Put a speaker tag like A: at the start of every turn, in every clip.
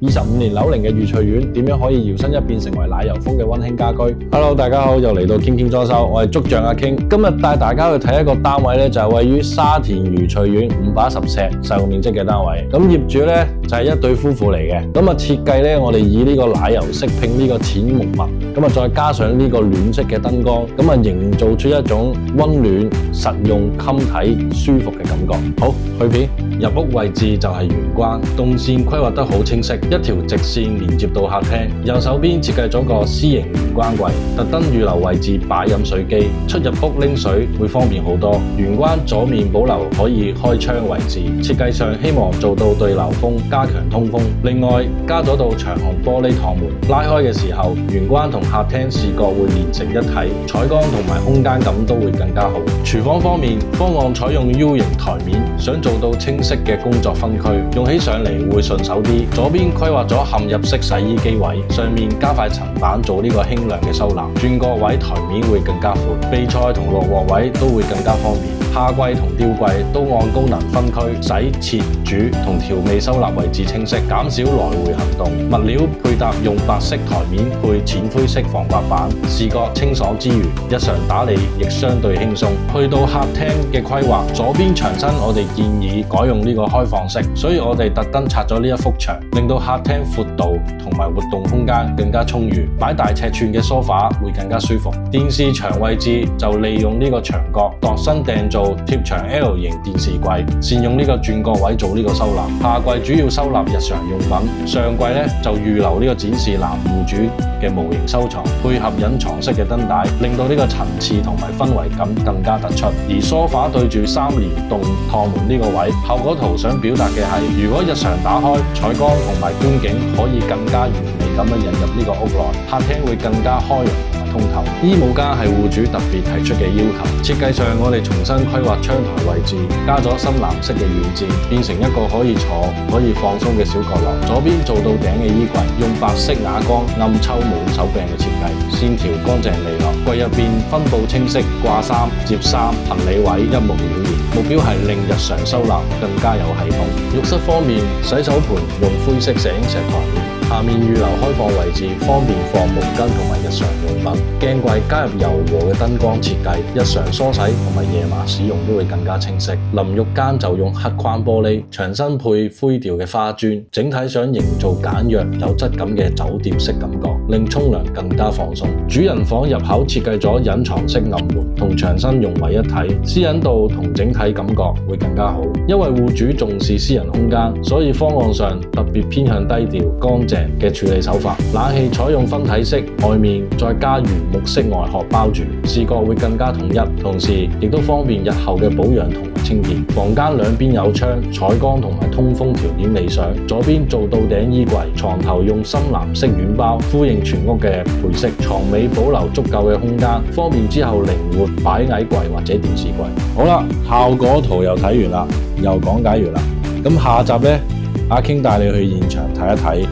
A: 25年樓齡嘅御翠苑點樣可以搖身一變成為奶油風嘅溫馨家居 ？Hello， 大家好，又嚟到傾傾裝修，我係竹匠阿傾。今日帶大家去睇一個單位咧，就係位於沙田御翠苑510尺實用面積嘅單位。咁業主咧就係一對夫婦嚟嘅。咁設計咧，我哋以呢個奶油色拼呢個淺木紋，咁再加上呢個暖色嘅燈光，咁營造出一種溫暖、實用、襟睇、舒服嘅感覺。好，去片。入屋位置就係玄關，動線規劃得好清晰，一條直線連接到客廳。右手邊設計咗個 C 型玄關櫃，特登預留位置擺飲水機，出入屋拎水會方便好多。玄關左面保留可以開窗位置，設計上希望做到對流風，加強通風。另外加咗道長虹玻璃趟門，拉開嘅時候，玄關同客廳視覺會連成一體，採光同埋空間感都會更加好。廚房方面，方案採用 U 型台面，想做到清晰嘅工作分區，用起上嚟會順手啲。左邊規劃咗嵌入式洗衣機位，上面加塊層板做呢個輕量嘅收納。轉角位台面會更加闊，備菜同落鑊位都會更加方便。下櫃同吊櫃都按功能分區，洗、切、煮同調味收納位置清晰，減少來回行動。物料配搭用白色台面配淺灰色防刮板，視覺清爽之餘，日常打理亦相對輕鬆。去到客廳嘅規劃，左邊牆身我哋建議改用呢個開放式，所以我哋特登拆咗呢一幅牆，令到客廳闊度同埋活動空間更加充裕，擺大尺寸嘅梳化會更加舒服。電視牆位置就利用呢個牆角度身訂造貼牆 L 型電視櫃，善用呢個轉角位做呢個收納。下櫃主要收納日常用品，上櫃呢就預留呢個展示男戶主嘅模型收藏，配合隱藏式嘅燈帶，令到呢個層次同埋氛圍感更加突出。而梳化對住3連動趟門呢個位，效果圖想表達嘅係，如果日常打開，採光同埋觀景可以更加完美咁樣引入呢個屋內，客廳會更加開揚同埋通透。衣帽間係戶主特別提出嘅要求，設計上我哋重新規劃窗台位置，加咗深藍色嘅軟墊，變成一個可以坐可以放鬆嘅小角落。左邊做到頂嘅衣櫃，用白色啞光暗抽滿手柄嘅設計，線條乾淨利落。櫃入邊分佈清晰，掛衫、摺衫、行李位一目了然。目標係令日常收納更加有系統。浴室方面，洗手盆用灰色石英石台面，下面預留開放位置，方便放毛巾同埋日常用品。鏡櫃加入柔和嘅燈光設計，日常梳洗同埋夜晚使用都會更加清晰。淋浴間就用黑框玻璃，牆身配灰調嘅花磚，整體想營造簡約有質感嘅酒店式感覺，令沖涼更加放鬆。主人房入口設計咗隱藏式暗門，同牆身融為一體，私隱度同整體感覺會更加好。因為戶主重視私人空間，所以方案上特別偏向低調乾淨嘅處理手法。冷氣採用分體式，外面再加原木式外殼包住，視覺會更加統一，同時亦都方便日後嘅保養同埋清潔。房間兩邊有窗，採光同埋通風條件理想。左邊做到頂衣櫃，床頭用深藍色軟包，呼應全屋嘅配色。床尾保留足夠嘅空間，方便之後靈活擺矮櫃或者電視櫃。好啦，效果圖又睇完啦，又講解完啦。咁下集呢，阿傾帶你去現場睇一睇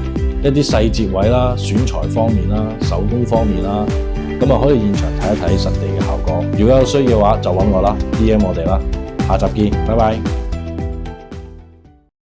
A: 一啲細節位啦、選材方面啦、手工方面啦，咁可以現場睇一睇實地嘅效果。如果有需要嘅話，就揾我啦，DM 我哋啦。下集見，拜拜。